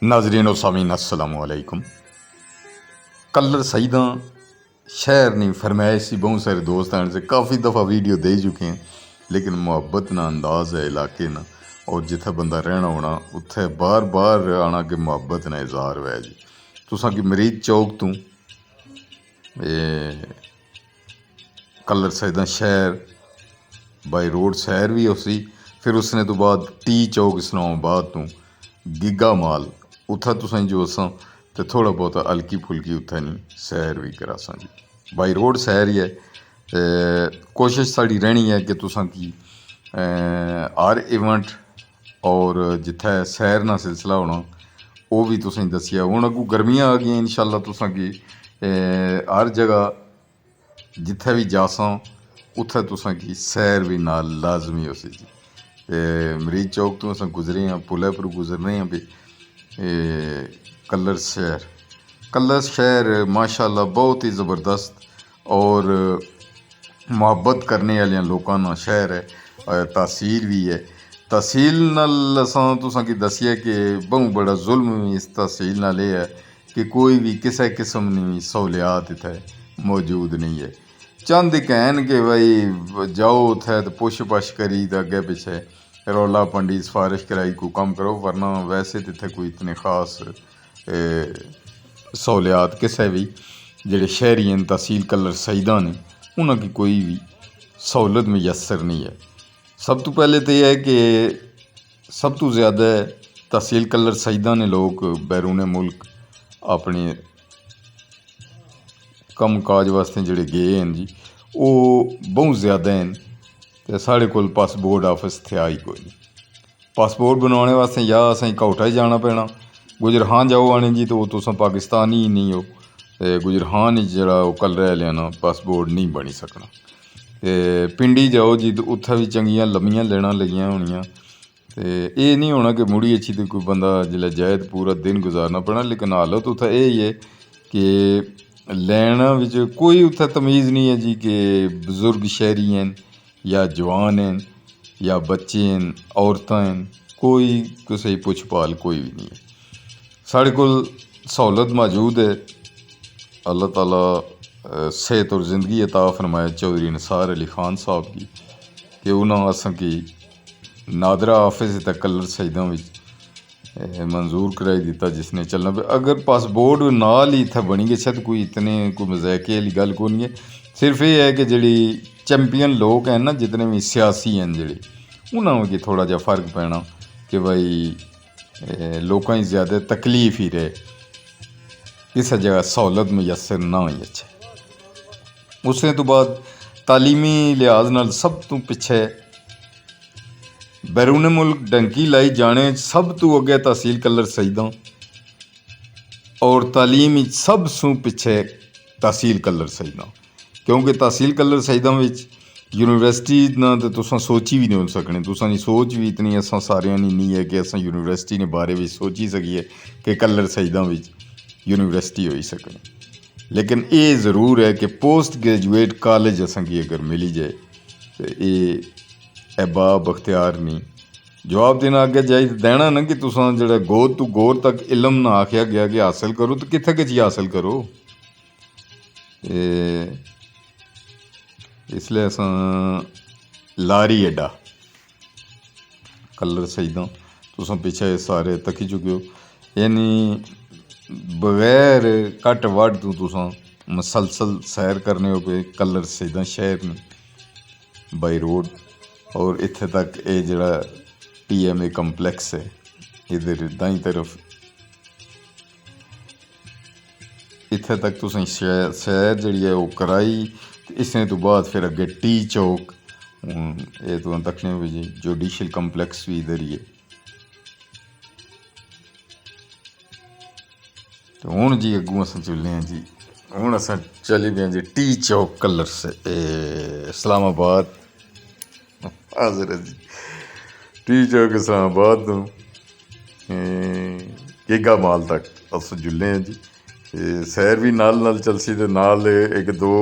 नाजरीन और सामीन अस्सलामु अलैकुम। कलर सईदा शहर नहीं फरमाइश बहुत सारे दोस्त हैं से काफ़ी दफ़ा वीडियो दे चुके हैं, लेकिन मुहब्बत ना अंदाज है इलाके ना, और जिथे बंदा रहना होना उत्थे बार बार आना कि मुहब्बत ना इजहार हुआ जी। तुसा कि मरीज चौक तू कलर सईदा शहर बाई रोड सैर भी उसी, फिर उसने तो बाद टी चौक इस्लामाबाद तू गिगा माल उत्थे तुसें जो असां तो थोड़ा बहुत हल्की फुल्की उत्थे नहीं सैर भी करा सा जी। बाई रोड सैर ही है। कोशिश साड़ी रहनी है कि तुसां की हर इवेंट और जिथे सैर ना सिलसिला होना वो भी तुसें दसिया। हुण अग्गों गर्मियां आ गई इंशाअल्लाह तुसां की हर जगह जिथे भी जासां उत्थे तुसां की सैर भी नाल लाजमी होसी जी। मरीज चौक तो अस गुजरे हाँ, पुलै पर गुजरने हैं भी कलर शहर माशाअल्लाह बहुत ही ज़बरदस्त और मुहब्बत करने वाले लोगों का शहर है। तहसील भी है। तहसील नाल असां तुसां की दसिए कि बहुत बड़ा जुल्म भी इस तहसील नाल है कि कोई भी किसी किस्म की सहूलियात इत्थे मौजूद नहीं है। चंद एक हैन कि भाई जाओ उत्थे तो पुछ पछ करी तो अगे पिछे रौला पंडी सिफारिश कराई कोई कम करो, वरना वैसे तो इत्थे कोई इतने खास सहूलियात किसी भी जेह्ड़े शहरी हैं तहसील कलर सईदा ने उन्होंने कोई भी सहूलत मैसर नहीं है। सब तो पहले तो यह है कि सब तो ज़्यादा तहसील कलर सईदा ने लोग बैरून मुल्क अपने कम काज वास्ते जोड़े गए हैं जी वो बहुत ज़्यादा हैं। तो साढ़े कोल पासपोर्ट ऑफिस थे आई कोई नहीं। पासपोर्ट बनवाने वास्ते या असें कोटा ही जाना पैना, गुजरहान जाओ आने जी तो वो तुस पाकिस्तानी ही नहीं हो, गुजरहान जरा कलर आह्लें ना पासपोर्ट नहीं बनी सकना। तो पिंडी जाओ जी तो उत्थे भी चंगियां लम्मियां लैना लगियां होनियां। तो ये नहीं होना कि मुड़ी अच्छी तो कोई बंदा जिसलै जाए तो पूरा दिन गुजारना पैना, लेकिन हालत उत्थे यही है कि लैना बिच कोई उत्थे तमीज़ नहीं है जी कि बजुर्ग शहरी हैं या जवान हैं या बच्चे हैं औरतां हैं, कोई किसी पुछ पाल कोई भी नहीं है। साढ़े कोल सहूलत मौजूद है। अल्लाह ताला सेहत और ज़िंदगी अता फरमाए चौधरी निसार अली खान साहब की कि उन्होंने असें की नादरा ऑफिस तक कलर सईदा मंजूर कराई दिता जिसने चलना पे। अगर पासपोर्ट नाल ही इत्थे बनी गया तो कोई इतने कोई मजाके वाली गल को नहीं है। सिर्फ ये है कि जिहड़ी चैंपियन लोग हैं ना जितने भी सियासी हैं जिहड़े उन्होंने की थोड़ा जिहा फर्क पैना कि भाई लोगों की ज़्यादा तकलीफ ही रहे, किसी जगह सहूलत मैसर ना होई। अच्छा उसने तो बाद तालीमी लिहाज नाल सब तो पिछे बैरून मुल्क डंकी लाई जाने सब तो अगे तहसील कलर सईदा और तालीम सब सू पिछे तहसील कलर सईदा, क्योंकि तहसील कलर सईदा यूनिवर्सिटी ना तो तुसां सोची भी नहीं हो सकने। तुसां दी सोच भी इतनी असां सारियां नहीं है कि असां यूनिवर्सिटी ने बारे में सोची सकिए कि कलर सईदा यूनिवर्सिटी हो सकनी। लेकिन ये ज़रूर है कि पोस्ट ग्रेजुएट कॉलेज असां की अगर मिली जाए तो ये अहबाब अख्तियार नहीं जवाब देना अगे जाए देना ना कि तुसां जेह्ड़ा गोर तो गोर तक इलम ना आख्या गया कि हासिल करो तो कित्थे कि चीज़ हासिल करो। इसलिए असां लारी अड्डा कलर सईदा तुसां पिछे सारे तकी चुके हो, यानी बगैर घट वध तो तुसां मसलसल सैर करने हो पे कलर सईदा शहर ने बाई रोड। और इत्थे तक ये जड़ा PMA कंपलैक्स है इधर दाई तरफ इत्थे तक तुसें सैर जी है वो कराई। इसने तो बाद फिर अगे टी चौक ये तो दक्षिण में जी जुडिशल कंपलैक्स भी इधर ही है। तो हूँ जी अगू अस चलने हैं जी, हूँ अस चली पे जी टी चौक कलर से इस्लामाबाद हाजिर है जी। टी चौक इस्लामाबाद तो गिगा माल तक अस जुल्ले हैं जी। सैर भी नाल नाल चलसी ते नाल एक दो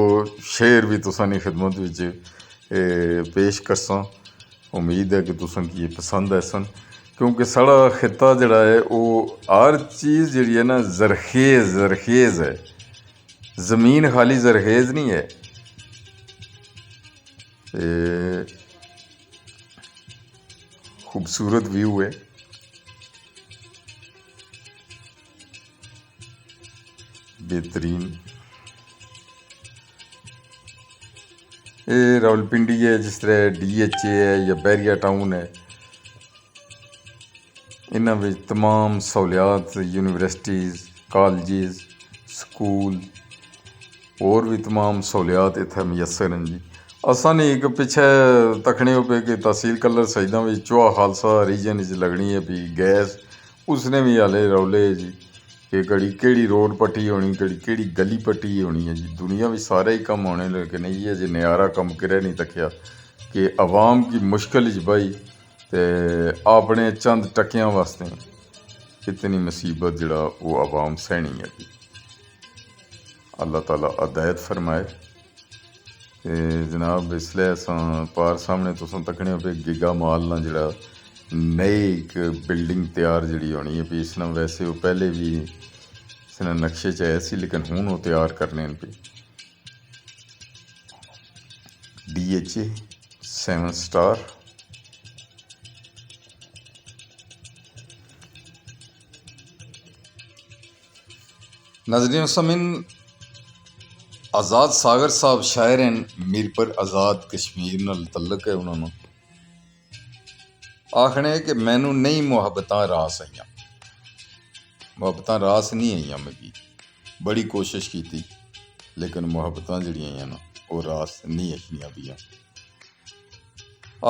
शेर भी तुसां खिदमत पेश करसां। उम्मीद है कि तुसां की ये पसंद आसन। क्योंकि साढ़ा खिता जड़ा है वो हर चीज़ जी है ना जरखेज़ है। ज़मीन खाली जरखेज़ नहीं है। खूबसूरत व्यू है। बेहतरीन। ये रावलपिंडी है, जिस तरह DHA है या बैरिया टाउन है, इन्हां विच तमाम सहूलियात, यूनिवर्सिटीज़, कॉलेज, स्कूल और भी तमाम सहूलियात इत्थे मुयसर हैं जी। असां ने एक पिछे तकने पे कि तहसील कलर सईदा में चोहा खालसा रीजन च लगनी है भी गैस, उसने भी हाले रौले जी कि घड़ी केड़ी रोड पट्टी होनी, घड़ी केड़ी गली पट्टी होनी है जी। दुनिया में सारे ही कम होने, लेकिन ये जे न्यारा कम करे नहीं तकिया कि अवाम की मुश्किल च बई ते अपने चंद टक्कियां वास्ते इतनी मुसीबत जड़ा वो अवाम सहनी है जी। अल्लाह ताला हिदायत फरमाए। ते जनाब इसलिए असां पार सामने तुसां तकने पे गिगा माल ना जड़ा नई एक बिल्डिंग तैयार जड़ी होनी है भी। इसना वैसे वो पहले भी इसने नक्शे च आया सी, लेकिन हूँ वो तैयार करने पे। DHA 7 star. नाज़रीन समिन, आज़ाद सागर साहब शायर हैं, मीरपुर आज़ाद कश्मीर नाल तल्लक है उन्होंने। आखने कि मैनू नहीं मुहब्बतां रास आईयां, मुहब्बतां रास नहीं आईयां मिगी, बड़ी कोशिश की थी, लेकिन मुहब्बतां जड़ियां आईयां ना वो रास नहीं आईयां पियां।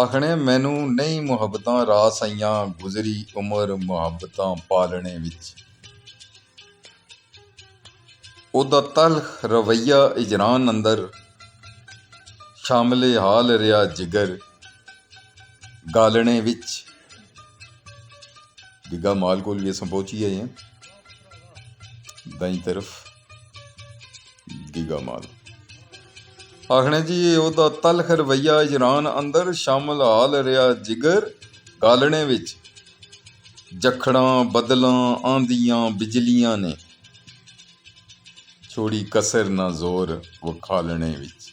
आखने मैनू नहीं मुहब्बतां रास आईयां, गुजरी उम्र मुहब्बतां पालने विच। ओदा तलख रवैया इजरान अंदर, शामिले हाल रिया जिगर गालने विच। गिगा माल कोल भी असां पहुंची आए हैं, दाई तरफ गिगा माल। आखने जी ओदा तलख रवैया इजरान अंदर, शामिल हाल रिया जिगर गालने विच। जखड़ां बदलां आंदियां बिजलियां ने, छोड़ी कसर ना जोर वखालने विच।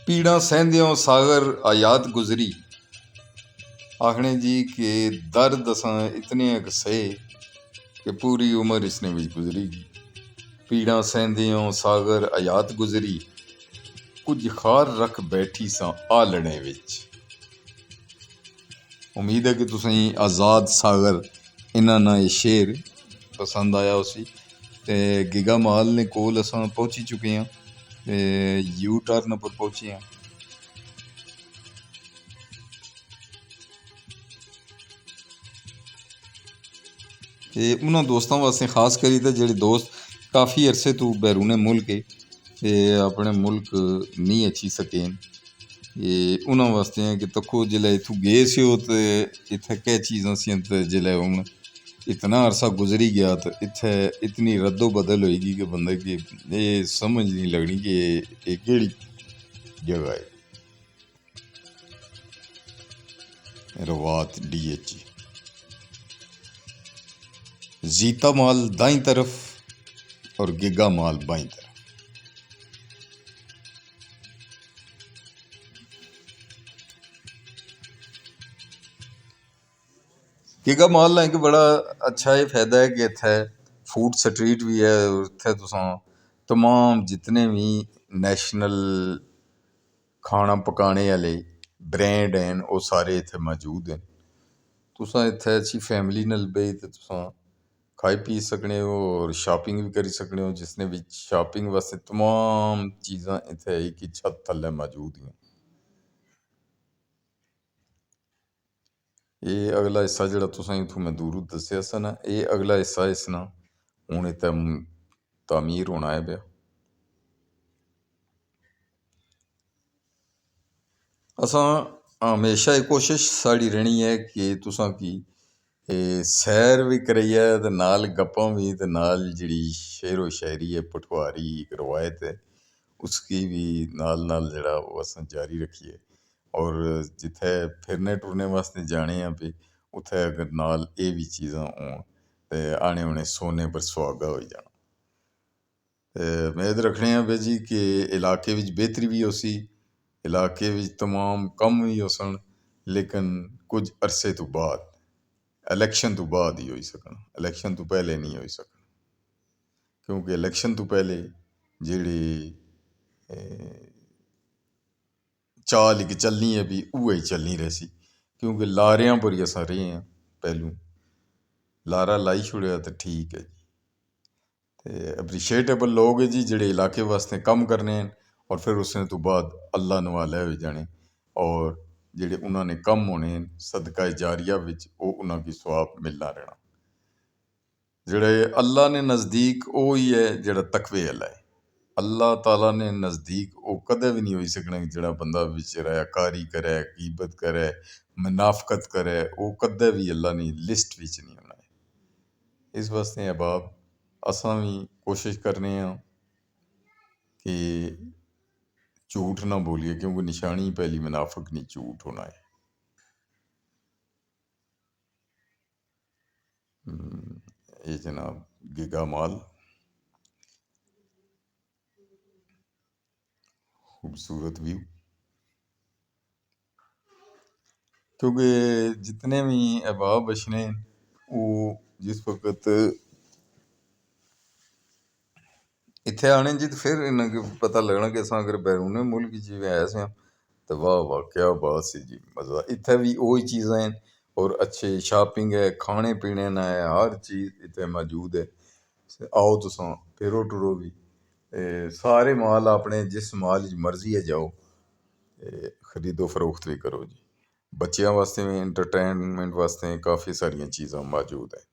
पीड़ा सहंदियों सागर आयात गुजरी। आखने जी कि दर्द असां इतने सहे कि पूरी उम्र इसने भी गुजरेगी। पीड़ा सहंदियों सागर आयात गुजरी, कुछ खार रख बैठी सा आलने विच। उम्मीद है कि तुसें आज़ाद सागर इन्ना ना ये शेर पसंद आया उसी। ते गिगा माल ने कोल असां पहुंची चुके हैं, यू टर्न पर पहुंचे हैं। ते उन्होंने दोस्तों वास्ते खास करी ते जेह्ड़े दोस्त काफ़ी अरसे तो बैरूने मुल्क है ते अपने मुल्क नहीं अच्छी सके, उन्होंने वास्ते हैं कि तक्को जिसलै इत्थूं गे सी ते इत्थै केह् चीज़ां सी ते जिसलै हून इतना अरसा गुजरी गया तो इत्थै इतनी रद्दो बदल होएगी कि बंदे की ये समझ नहीं लगनी कि ये केड़ी जगह है। रवात DHA जीता माल दाई तरफ और गिगा माल बाई तरफ। गिगा माल ना एक बड़ा अच्छा ये फायदा है कि इत्थै फूड स्ट्रीट भी है। इत्थै तुसां तमाम जितने भी नेशनल खाना पकाने आह्ले ब्रांड हैं वो सारे इत्थै मौजूद हैं। तुसां इत्थै अच्छी फैमिली नाल बेही ते तुसां खाई पी सकने हो और शॉपिंग भी करी सकने हो, जिसने भी शॉपिंग वास्ते तमाम चीज़ां इत्थै एक ही छत थल्ले मौजूद हैं। ये अगला हिस्सा जेह्ड़ा तुसें इत्थूं मैं दूरों दस्सेआ सा ना, ये अगला हिस्सा इसना हून इत्थै तामीर होना है पिया। असां हमेशा एह् कोशिश साढ़ी रैह्नी है कि तुसां की सैर भी कराइयै ते नाल गप्पां भी ते नाल जेह्ड़ी शेरो शायरी है, पठवारी एक रवायत है, उसकी भी नाल जेह्ड़ा ओह् असें जारी रक्खिए और जित्थै फिरने टुरने वास्ते जाने आं भी उत्थै अगर नाल एह् भी चीज़ां होन ते आने उ'नें सोने पर सुहागा होई जाना। ते मेद रक्खने आं भाई जी कि इलाके विच बेहतरी भी होसी, इलाके विच तमाम कम्म भी होसन, लेकिन कुछ अरसे तो बाद इलैक्शन तो बाद ही होई सकन, इलैक्शन तो पहले नहीं होई सकन। क्योंकि इलैक्शन तो पहले जेह्ड़ी चाल इक चलनी है भी उ'ऐ चलनी रैसी, क्योंकि लारेआं पर ही असां रेह् आं पैह्लूं, लारा लाई छुड़ेआ ते ठीक है जी। ते अप्रीशिएटेबल लोग है जी जेह्ड़े इलाके वास्ते कम्म करने न और फिर उसने तो बाद अल्लाह नवाले होई जाने और जेह्ड़े उन्हां ने कम्म होने न सदका जारिया विच ओह् उन्हां गी सवाब मिलना रहना। जेह्ड़े अल्लाह ने नज़दीक ओह् ही है जेह्ड़ा तकवे आह्ला है। अल्लाह ताला ने नज़दीक ओह् कदें भी नहीं होई सकना जेह्ड़ा बंदा बिच रयाकारी करै, गीबत करै, मुनाफकत करै, ओह् कदें भी अल्लाह दी लिस्ट बिच नहीं होना है। इस वास्ते अहबाब असां भी कोशिश करने आं कि झूठ ना बोलिए, क्योंकि निशानी पहली मुनाफिक नहीं झूठ होना है। ये जनाब गिगा माल खूबसूरत व्यू, क्योंकि जितने भी अहबाब बचने वो जिस वक्त इत्थे आने जी तो फिर इन्हें पता लगना कि असां अगर बैरूने मुल्क च भी आए थे तो वाह वाह क्या बात सी जी, मज़ा। इत्थे भी वही चीज़ां हैं और अच्छे शॉपिंग है, खाने पीने ना है, हर चीज़ इत्थे मौजूद है। आओ तुसां फिरो टुरो भी, सारे माल अपने जिस माल च मर्जी है जाओ, खरीदो फरोख्त भी करो जी। बच्चों वास्ते भी एंटरटेनमेंट वास्ते काफ़ी सारियां चीज़ां मौजूद हैं।